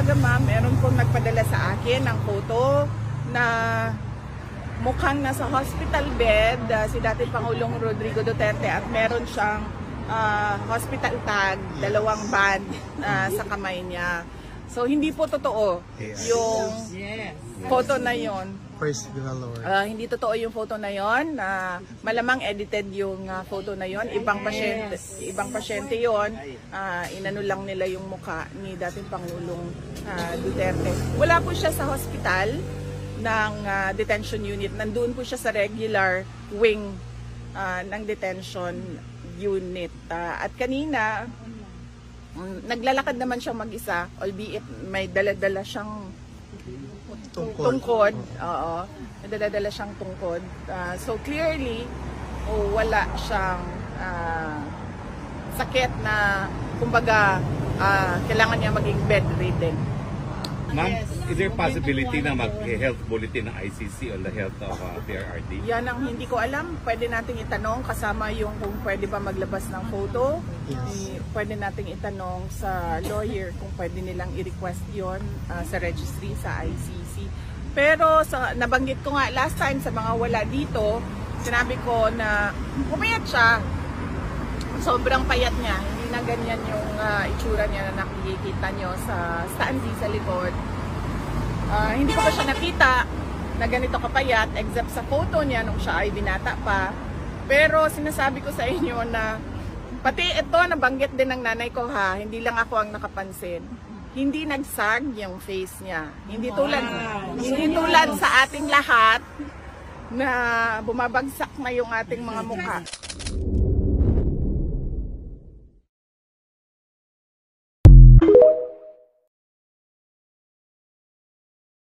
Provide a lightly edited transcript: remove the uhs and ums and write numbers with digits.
umaga, ma'am, meron pong nagpadala sa akin ng photo na mukhang nasa hospital bed si dating Pangulong Rodrigo Duterte at meron siyang hospital tag, 2 band sa kamay niya. So hindi po totoo yung photo na yon. Hindi totoo yung photo na yon. Malamang edited yung photo na yon. Ibang pasyente yon. Inano lang nila yung mukha ni dating Pangulong Duterte. Wala po siya sa hospital ng detention unit. Nandun po siya sa regular wing ng detention unit. At kanina, naglalakad naman siyang mag-isa, albeit may dala-dala siyang tungkod. Oo, may dala-dala siyang tungkod. So clearly, wala siyang sakit na, kumbaga, kailangan niya maging bedridden. Ma'am, is there possibility na mag-health bulletin ng ICC on the health of PRRD? Yan ang hindi ko alam. Pwede nating itanong kasama yung kung pwede ba maglabas ng photo. Yes. Pwede nating itanong sa lawyer kung pwede nilang i-request yon sa registry sa ICC. Pero nabanggit ko nga last time sa mga wala dito, sinabi ko na pumayat siya. Sobrang payat niya. Hindi na ganyan yung itsura niya na nakikita nyo sa standee sa likod. Hindi ko pa siya nakita na ganito kapayat except sa photo niya nung siya ay binata pa. Pero sinasabi ko sa inyo na pati ito nabanggit din ng nanay ko ha, hindi lang ako ang nakapansin. Hindi nagsag yung face niya. Hindi tulad sa ating lahat na bumabagsak na yung ating mga mukha.